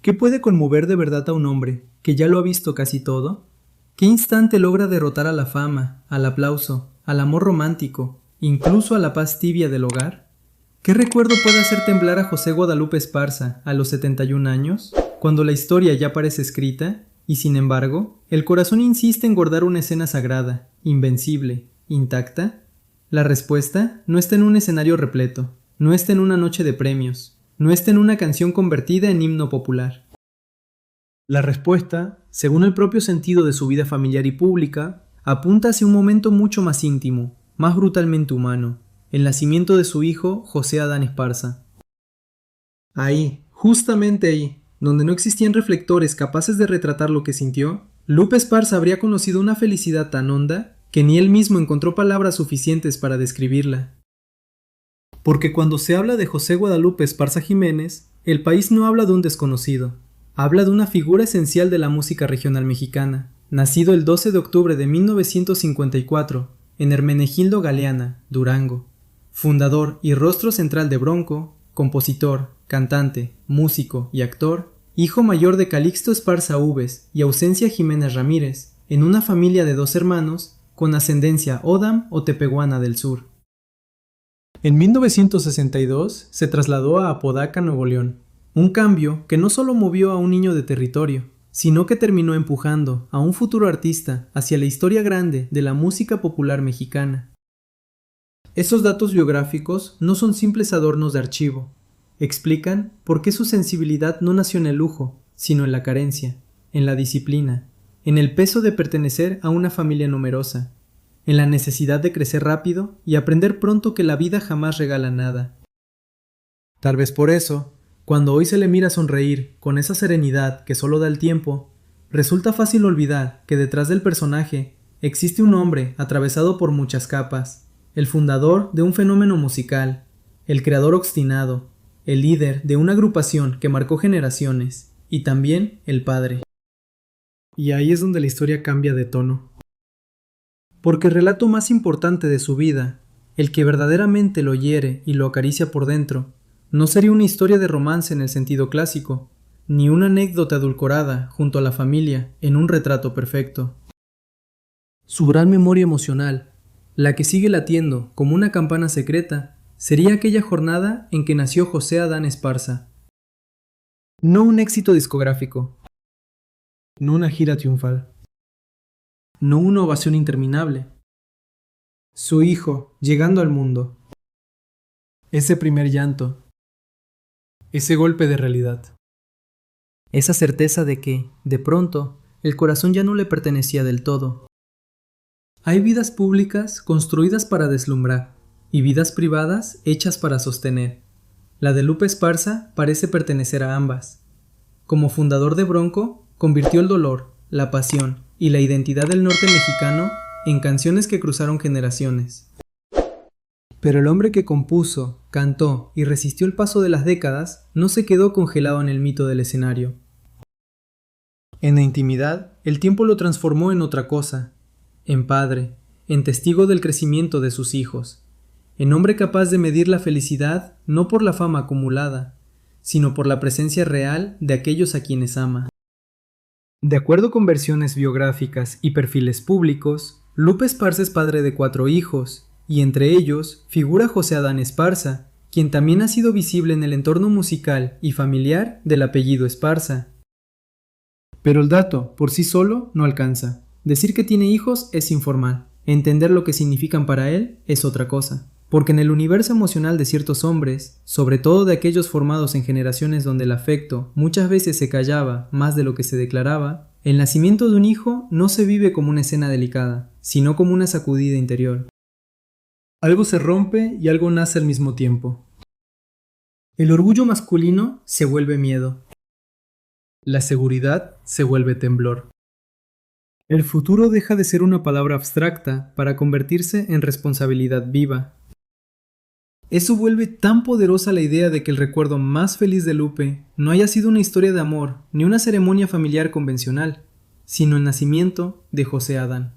¿Qué puede conmover de verdad a un hombre que ya lo ha visto casi todo? ¿Qué instante logra derrotar a la fama, al aplauso, al amor romántico, incluso a la paz tibia del hogar? ¿Qué recuerdo puede hacer temblar a José Guadalupe Esparza a los 71 años, cuando la historia ya parece escrita, y sin embargo, el corazón insiste en guardar una escena sagrada, invencible, intacta? La respuesta no está en un escenario repleto, no está en una noche de premios, no está en una canción convertida en himno popular. La respuesta, según el propio sentido de su vida familiar y pública, apunta hacia un momento mucho más íntimo, más brutalmente humano, el nacimiento de su hijo José Adán Esparza. Ahí, justamente ahí, donde no existían reflectores capaces de retratar lo que sintió, Lupe Esparza habría conocido una felicidad tan honda que ni él mismo encontró palabras suficientes para describirla. Porque cuando se habla de José Guadalupe Esparza Jiménez, el país no habla de un desconocido, habla de una figura esencial de la música regional mexicana, nacido el 12 de octubre de 1954 en Hermenegildo Galeana, Durango, fundador y rostro central de Bronco, compositor, cantante, músico y actor, hijo mayor de Calixto Esparza Uves y Ausencia Jiménez Ramírez, en una familia de 2 hermanos con ascendencia Odam o Tepehuana del Sur. En 1962 se trasladó a Apodaca, Nuevo León, un cambio que no solo movió a un niño de territorio, sino que terminó empujando a un futuro artista hacia la historia grande de la música popular mexicana. Esos datos biográficos no son simples adornos de archivo, explican por qué su sensibilidad no nació en el lujo, sino en la carencia, en la disciplina, en el peso de pertenecer a una familia numerosa, en la necesidad de crecer rápido y aprender pronto que la vida jamás regala nada. Tal vez por eso, cuando hoy se le mira sonreír con esa serenidad que solo da el tiempo, resulta fácil olvidar que detrás del personaje existe un hombre atravesado por muchas capas, el fundador de un fenómeno musical, el creador obstinado, el líder de una agrupación que marcó generaciones, y también el padre. Y ahí es donde la historia cambia de tono. Porque el relato más importante de su vida, el que verdaderamente lo hiere y lo acaricia por dentro, no sería una historia de romance en el sentido clásico, ni una anécdota edulcorada junto a la familia en un retrato perfecto. Su gran memoria emocional, la que sigue latiendo como una campana secreta, sería aquella jornada en que nació José Adán Esparza. No un éxito discográfico, no una gira triunfal, no una ovación interminable. Su hijo llegando al mundo. Ese primer llanto. Ese golpe de realidad. Esa certeza de que, de pronto, el corazón ya no le pertenecía del todo. Hay vidas públicas construidas para deslumbrar y vidas privadas hechas para sostener. La de Lupe Esparza parece pertenecer a ambas. Como fundador de Bronco, convirtió el dolor, la pasión y la identidad del norte mexicano en canciones que cruzaron generaciones. Pero el hombre que compuso, cantó y resistió el paso de las décadas no se quedó congelado en el mito del escenario. En la intimidad, el tiempo lo transformó en otra cosa, en padre, en testigo del crecimiento de sus hijos, en hombre capaz de medir la felicidad no por la fama acumulada, sino por la presencia real de aquellos a quienes ama. De acuerdo con versiones biográficas y perfiles públicos, Lupe Esparza es padre de 4 hijos, y entre ellos figura José Adán Esparza, quien también ha sido visible en el entorno musical y familiar del apellido Esparza. Pero el dato, por sí solo, no alcanza. Decir que tiene hijos es informal. Entender lo que significan para él es otra cosa. Porque en el universo emocional de ciertos hombres, sobre todo de aquellos formados en generaciones donde el afecto muchas veces se callaba más de lo que se declaraba, el nacimiento de un hijo no se vive como una escena delicada, sino como una sacudida interior. Algo se rompe y algo nace al mismo tiempo. El orgullo masculino se vuelve miedo. La seguridad se vuelve temblor. El futuro deja de ser una palabra abstracta para convertirse en responsabilidad viva. Eso vuelve tan poderosa la idea de que el recuerdo más feliz de Lupe no haya sido una historia de amor ni una ceremonia familiar convencional, sino el nacimiento de José Adán.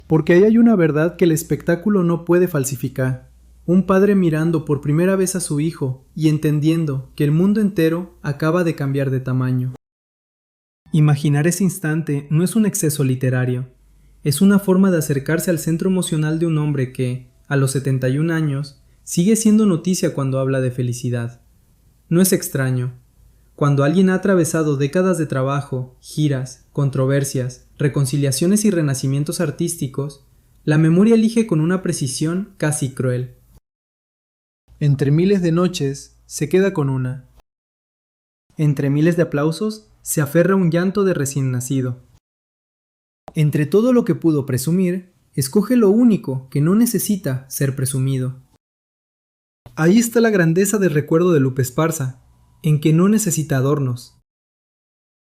Porque ahí hay una verdad que el espectáculo no puede falsificar. un padre mirando por primera vez a su hijo y entendiendo que el mundo entero acaba de cambiar de tamaño. Imaginar ese instante no es un exceso literario, es una forma de acercarse al centro emocional de un hombre que, a los 71 años, sigue siendo noticia cuando habla de felicidad. No es extraño. Cuando alguien ha atravesado décadas de trabajo, giras, controversias, reconciliaciones y renacimientos artísticos, la memoria elige con una precisión casi cruel. Entre miles de noches, se queda con una. Entre miles de aplausos, se aferra a un llanto de recién nacido. Entre todo lo que pudo presumir, escoge lo único que no necesita ser presumido. Ahí está la grandeza del recuerdo de Lupe Esparza, en que no necesita adornos.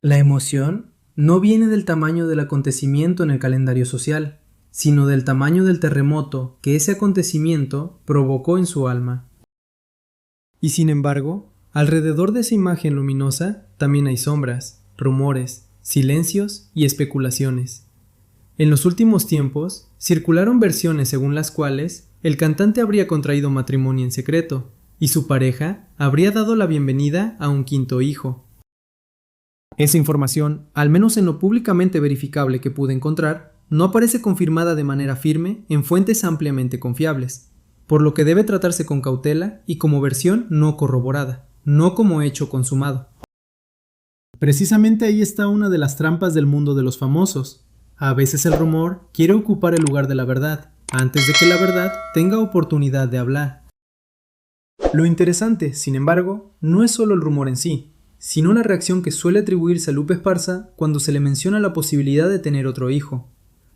La emoción no viene del tamaño del acontecimiento en el calendario social, sino del tamaño del terremoto que ese acontecimiento provocó en su alma. Y sin embargo, alrededor de esa imagen luminosa también hay sombras, rumores, silencios y especulaciones. En los últimos tiempos, circularon versiones según las cuales el cantante habría contraído matrimonio en secreto, y su pareja habría dado la bienvenida a un quinto hijo. Esa información, al menos en lo públicamente verificable que pude encontrar, no aparece confirmada de manera firme en fuentes ampliamente confiables, por lo que debe tratarse con cautela y como versión no corroborada, no como hecho consumado. Precisamente ahí está una de las trampas del mundo de los famosos. A veces el rumor quiere ocupar el lugar de la verdad, antes de que la verdad tenga oportunidad de hablar. Lo interesante, sin embargo, no es solo el rumor en sí, sino la reacción que suele atribuirse a Lupe Esparza cuando se le menciona la posibilidad de tener otro hijo.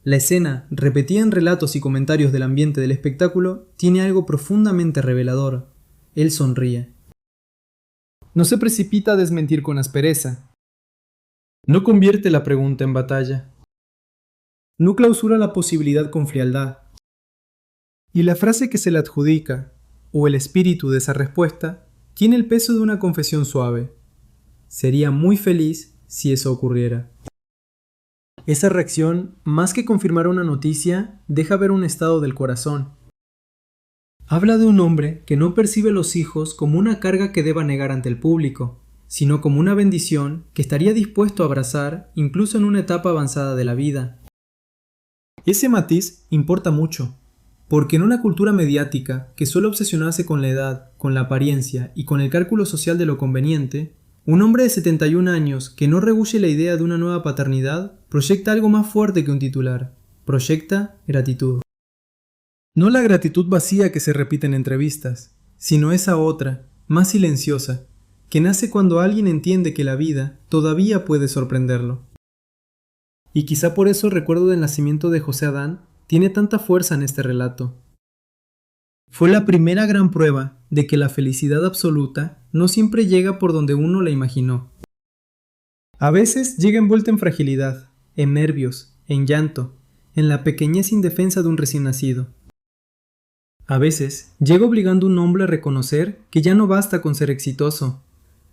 La escena, repetida en relatos y comentarios del ambiente del espectáculo, tiene algo profundamente revelador. Él sonríe. No se precipita a desmentir con aspereza. No convierte la pregunta en batalla. No clausura la posibilidad con frialdad. Y la frase que se le adjudica, o el espíritu de esa respuesta, tiene el peso de una confesión suave. Sería muy feliz si eso ocurriera. Esa reacción, más que confirmar una noticia, deja ver un estado del corazón. Habla de un hombre que no percibe los hijos como una carga que deba negar ante el público, sino como una bendición que estaría dispuesto a abrazar incluso en una etapa avanzada de la vida. Ese matiz importa mucho, porque en una cultura mediática que suele obsesionarse con la edad, con la apariencia y con el cálculo social de lo conveniente, un hombre de 71 años que no rehúye la idea de una nueva paternidad proyecta algo más fuerte que un titular, proyecta gratitud. No la gratitud vacía que se repite en entrevistas, sino esa otra, más silenciosa, que nace cuando alguien entiende que la vida todavía puede sorprenderlo. Y quizá por eso el recuerdo del nacimiento de José Adán tiene tanta fuerza en este relato. Fue la primera gran prueba de que la felicidad absoluta no siempre llega por donde uno la imaginó. A veces llega envuelta en fragilidad, en nervios, en llanto, en la pequeñez indefensa de un recién nacido. A veces llega obligando a un hombre a reconocer que ya no basta con ser exitoso.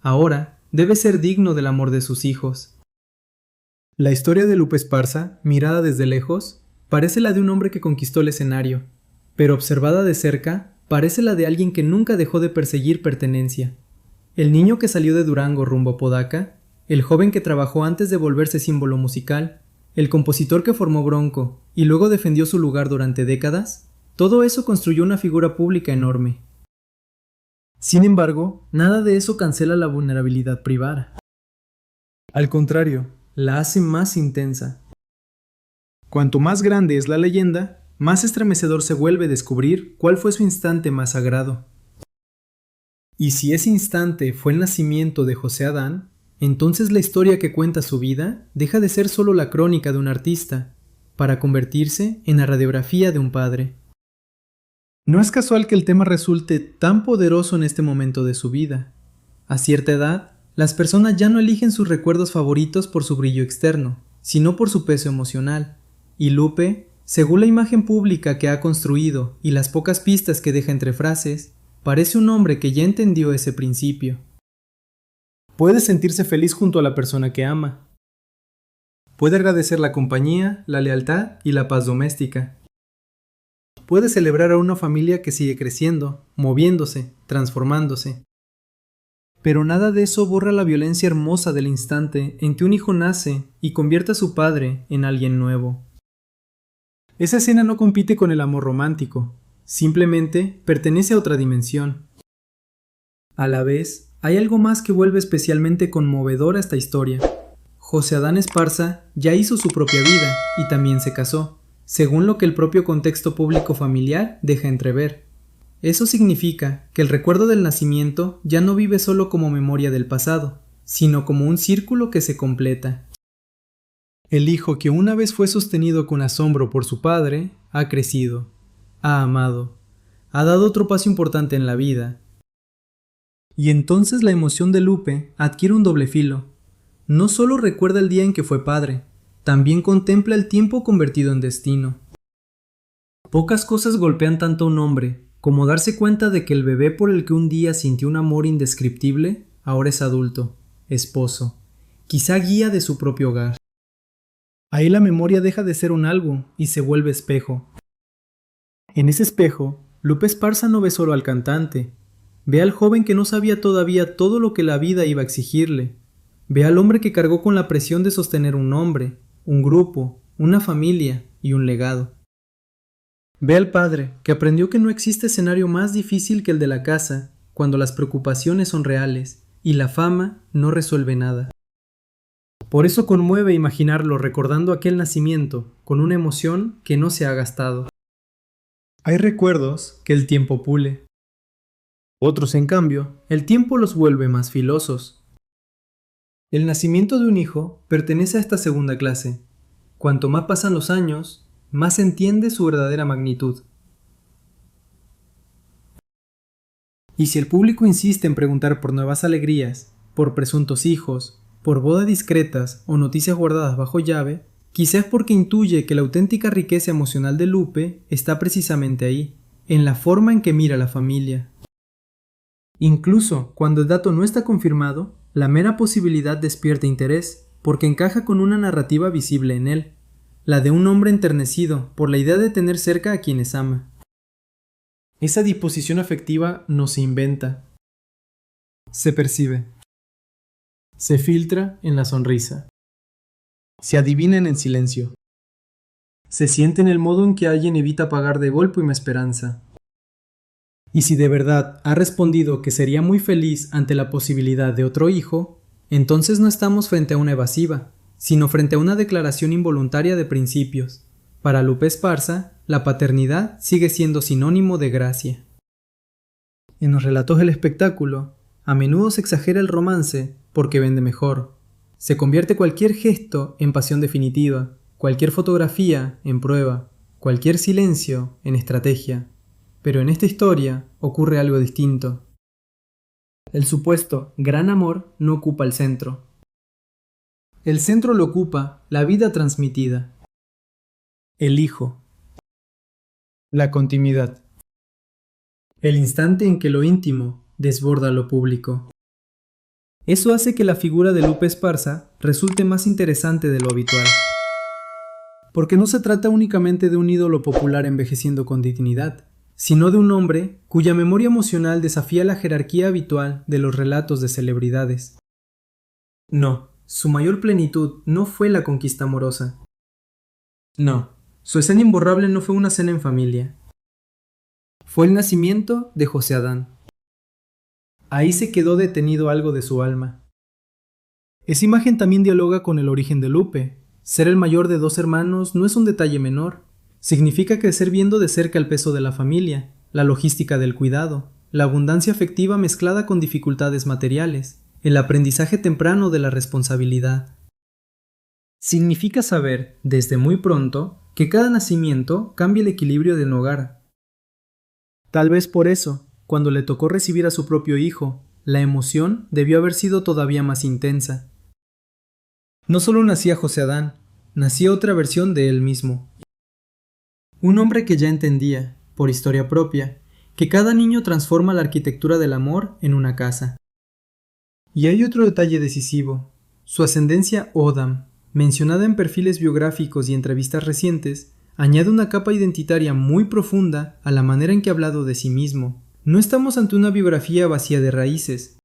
Ahora debe ser digno del amor de sus hijos. La historia de Lupe Esparza, mirada desde lejos, parece la de un hombre que conquistó el escenario, pero observada de cerca, parece la de alguien que nunca dejó de perseguir pertenencia. El niño que salió de Durango rumbo a Podaca, el joven que trabajó antes de volverse símbolo musical, el compositor que formó Bronco y luego defendió su lugar durante décadas, todo eso construyó una figura pública enorme. Sin embargo, nada de eso cancela la vulnerabilidad privada. Al contrario, la hace más intensa. Cuanto más grande es la leyenda, más estremecedor se vuelve descubrir cuál fue su instante más sagrado. Y si ese instante fue el nacimiento de José Adán, entonces la historia que cuenta su vida deja de ser solo la crónica de un artista, para convertirse en la radiografía de un padre. No es casual que el tema resulte tan poderoso en este momento de su vida. A cierta edad, las personas ya no eligen sus recuerdos favoritos por su brillo externo, sino por su peso emocional. Y Lupe, según la imagen pública que ha construido y las pocas pistas que deja entre frases, parece un hombre que ya entendió ese principio. Puede sentirse feliz junto a la persona que ama. Puede agradecer la compañía, la lealtad y la paz doméstica. puede celebrar a una familia que sigue creciendo, moviéndose, transformándose. Pero nada de eso borra la violencia hermosa del instante en que un hijo nace y convierte a su padre en alguien nuevo. Esa escena no compite con el amor romántico, simplemente pertenece a otra dimensión. A la vez, hay algo más que vuelve especialmente conmovedora esta historia. José Adán Esparza ya hizo su propia vida y también se casó, según lo que el propio contexto público familiar deja entrever. Eso significa que el recuerdo del nacimiento ya no vive solo como memoria del pasado, sino como un círculo que se completa. El hijo que una vez fue sostenido con asombro por su padre, ha crecido, ha amado, ha dado otro paso importante en la vida. Y entonces la emoción de Lupe adquiere un doble filo. No solo recuerda el día en que fue padre, también contempla el tiempo convertido en destino. Pocas cosas golpean tanto a un hombre como darse cuenta de que el bebé por el que un día sintió un amor indescriptible, ahora es adulto, esposo, quizá guía de su propio hogar. Ahí la memoria deja de ser un álbum y se vuelve espejo. En ese espejo, Lupe Esparza no ve solo al cantante, ve al joven que no sabía todavía todo lo que la vida iba a exigirle, ve al hombre que cargó con la presión de sostener un nombre, un grupo, una familia y un legado. Ve al padre que aprendió que no existe escenario más difícil que el de la casa cuando las preocupaciones son reales y la fama no resuelve nada. Por eso conmueve imaginarlo recordando aquel nacimiento con una emoción que no se ha gastado. Hay recuerdos que el tiempo pule. Otros, en cambio, el tiempo los vuelve más filosos. El nacimiento de un hijo pertenece a esta segunda clase. Cuanto más pasan los años, más se entiende su verdadera magnitud. Y si el público insiste en preguntar por nuevas alegrías, por presuntos hijos, por bodas discretas o noticias guardadas bajo llave, quizás porque intuye que la auténtica riqueza emocional de Lupe está precisamente ahí, en la forma en que mira a la familia. Incluso cuando el dato no está confirmado, la mera posibilidad despierta interés, porque encaja con una narrativa visible en él, la de un hombre enternecido por la idea de tener cerca a quienes ama. Esa disposición afectiva no se inventa, se percibe, se filtra en la sonrisa, se adivina en el silencio, se siente en el modo en que alguien evita pagar de golpe una esperanza. Y si de verdad ha respondido que sería muy feliz ante la posibilidad de otro hijo, entonces no estamos frente a una evasiva, sino frente a una declaración involuntaria de principios. Para Lupe Esparza, la paternidad sigue siendo sinónimo de gracia. En los relatos del espectáculo, a menudo se exagera el romance porque vende mejor. Se convierte cualquier gesto en pasión definitiva, cualquier fotografía en prueba, cualquier silencio en estrategia. Pero en esta historia ocurre algo distinto. El supuesto gran amor no ocupa el centro. El centro lo ocupa la vida transmitida, el hijo, la continuidad, el instante en que lo íntimo desborda lo público. Eso hace que la figura de Lupe Esparza resulte más interesante de lo habitual, porque no se trata únicamente de un ídolo popular envejeciendo con dignidad, sino de un hombre cuya memoria emocional desafía la jerarquía habitual de los relatos de celebridades. No, su mayor plenitud no fue la conquista amorosa. No, su escena imborrable no fue una cena en familia. Fue el nacimiento de José Adán. Ahí se quedó detenido algo de su alma. Esa imagen también dialoga con el origen de Lupe. Ser el mayor de dos hermanos no es un detalle menor. Significa crecer viendo de cerca el peso de la familia, la logística del cuidado, la abundancia afectiva mezclada con dificultades materiales, el aprendizaje temprano de la responsabilidad. Significa saber, desde muy pronto, que cada nacimiento cambia el equilibrio del hogar. Tal vez por eso, cuando le tocó recibir a su propio hijo, la emoción debió haber sido todavía más intensa. No solo nacía José Adán, nacía otra versión de él mismo. Un hombre que ya entendía, por historia propia, que cada niño transforma la arquitectura del amor en una casa. Y hay otro detalle decisivo. Su ascendencia Odam, mencionada en perfiles biográficos y entrevistas recientes, añade una capa identitaria muy profunda a la manera en que ha hablado de sí mismo. No estamos ante una biografía vacía de raíces.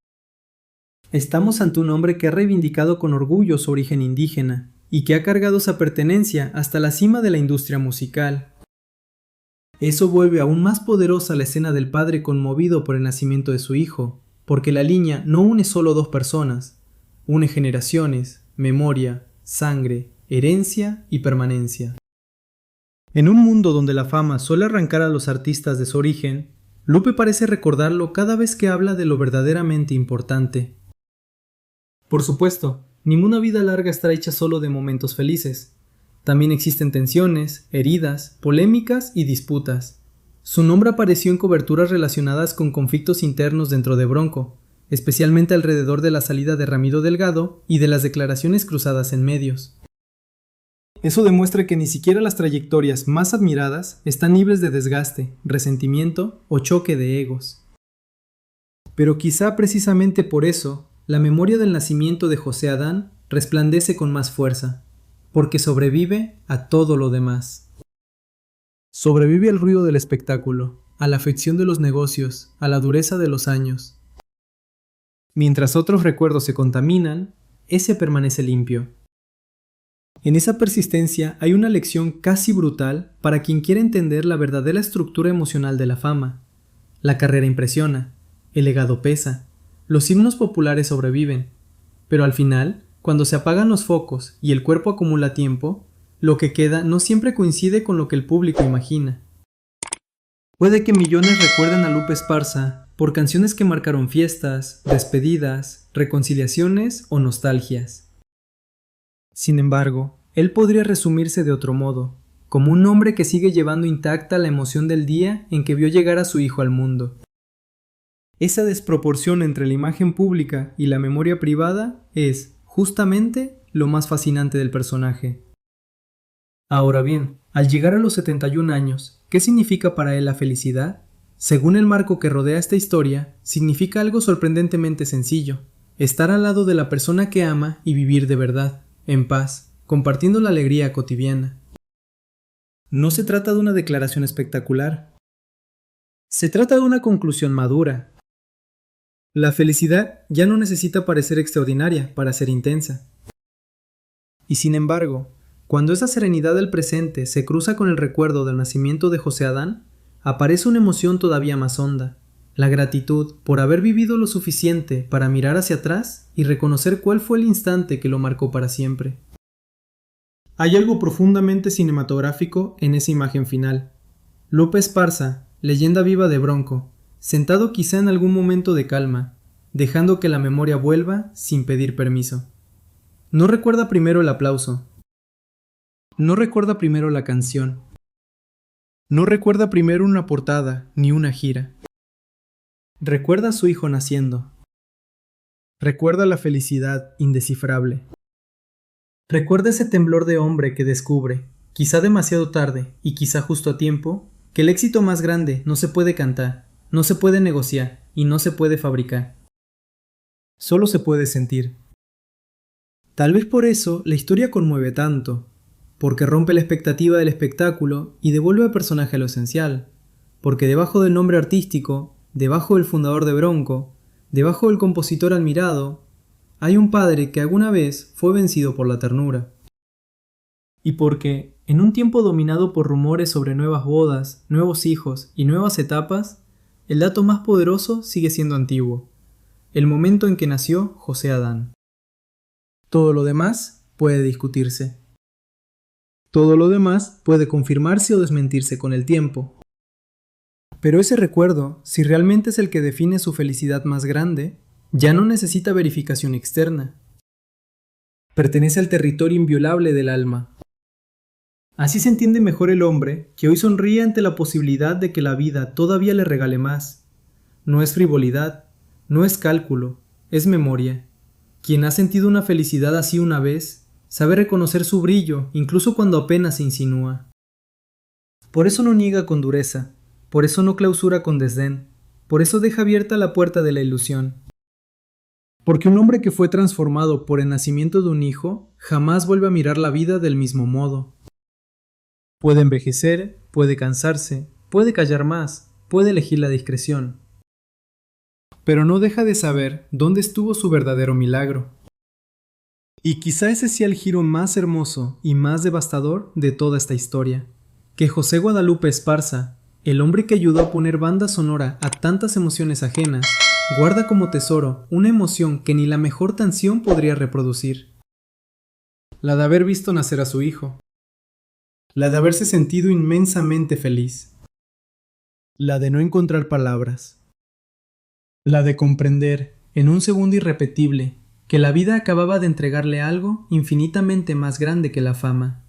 Estamos ante un hombre que ha reivindicado con orgullo su origen indígena y que ha cargado esa pertenencia hasta la cima de la industria musical. Eso vuelve aún más poderosa la escena del padre conmovido por el nacimiento de su hijo, porque la línea no une solo dos personas, une generaciones, memoria, sangre, herencia y permanencia. En un mundo donde la fama suele arrancar a los artistas de su origen, Lupe parece recordarlo cada vez que habla de lo verdaderamente importante. Por supuesto, ninguna vida larga está hecha solo de momentos felices. También existen tensiones, heridas, polémicas y disputas. Su nombre apareció en coberturas relacionadas con conflictos internos dentro de Bronco, especialmente alrededor de la salida de Ramiro Delgado y de las declaraciones cruzadas en medios. Eso demuestra que ni siquiera las trayectorias más admiradas están libres de desgaste, resentimiento o choque de egos. Pero quizá precisamente por eso, la memoria del nacimiento de José Adán resplandece con más fuerza, porque sobrevive a todo lo demás. Sobrevive al ruido del espectáculo, a la afección de los negocios, a la dureza de los años. Mientras otros recuerdos se contaminan, ese permanece limpio. En esa persistencia hay una lección casi brutal para quien quiere entender la verdadera estructura emocional de la fama. La carrera impresiona, el legado pesa, los himnos populares sobreviven, pero al final, cuando se apagan los focos y el cuerpo acumula tiempo, lo que queda no siempre coincide con lo que el público imagina. Puede que millones recuerden a Lupe Esparza por canciones que marcaron fiestas, despedidas, reconciliaciones o nostalgias. Sin embargo, él podría resumirse de otro modo, como un hombre que sigue llevando intacta la emoción del día en que vio llegar a su hijo al mundo. Esa desproporción entre la imagen pública y la memoria privada es, justamente, lo más fascinante del personaje. Ahora bien, al llegar a los 71 años, ¿qué significa para él la felicidad? Según el marco que rodea esta historia, significa algo sorprendentemente sencillo: estar al lado de la persona que ama y vivir de verdad, en paz, compartiendo la alegría cotidiana. No se trata de una declaración espectacular. Se trata de una conclusión madura. La felicidad ya no necesita parecer extraordinaria para ser intensa. Y sin embargo, cuando esa serenidad del presente se cruza con el recuerdo del nacimiento de José Adán, aparece una emoción todavía más honda: la gratitud por haber vivido lo suficiente para mirar hacia atrás y reconocer cuál fue el instante que lo marcó para siempre. Hay algo profundamente cinematográfico en esa imagen final. Lupe Esparza, leyenda viva de Bronco, sentado quizá en algún momento de calma, dejando que la memoria vuelva sin pedir permiso. No recuerda primero el aplauso. No recuerda primero la canción. No recuerda primero una portada ni una gira. Recuerda a su hijo naciendo. Recuerda la felicidad indescifrable. Recuerda ese temblor de hombre que descubre, quizá demasiado tarde y quizá justo a tiempo, que el éxito más grande no se puede cantar, no se puede negociar y no se puede fabricar. Solo se puede sentir. Tal vez por eso la historia conmueve tanto, porque rompe la expectativa del espectáculo y devuelve al personaje a lo esencial, porque debajo del nombre artístico, debajo del fundador de Bronco, debajo del compositor admirado, hay un padre que alguna vez fue vencido por la ternura. Y porque, en un tiempo dominado por rumores sobre nuevas bodas, nuevos hijos y nuevas etapas, el dato más poderoso sigue siendo antiguo: el momento en que nació José Adán. Todo lo demás puede discutirse. Todo lo demás puede confirmarse o desmentirse con el tiempo. Pero ese recuerdo, si realmente es el que define su felicidad más grande, ya no necesita verificación externa. Pertenece al territorio inviolable del alma. Así se entiende mejor el hombre que hoy sonríe ante la posibilidad de que la vida todavía le regale más. No es frivolidad, no es cálculo, es memoria. Quien ha sentido una felicidad así una vez, sabe reconocer su brillo incluso cuando apenas se insinúa. Por eso no niega con dureza, por eso no clausura con desdén, por eso deja abierta la puerta de la ilusión. Porque un hombre que fue transformado por el nacimiento de un hijo jamás vuelve a mirar la vida del mismo modo. Puede envejecer, puede cansarse, puede callar más, puede elegir la discreción. Pero no deja de saber dónde estuvo su verdadero milagro. Y quizá ese sea el giro más hermoso y más devastador de toda esta historia. Que José Guadalupe Esparza, el hombre que ayudó a poner banda sonora a tantas emociones ajenas, guarda como tesoro una emoción que ni la mejor canción podría reproducir. La de haber visto nacer a su hijo. La de haberse sentido inmensamente feliz. La de no encontrar palabras. La de comprender, en un segundo irrepetible, que la vida acababa de entregarle algo infinitamente más grande que la fama.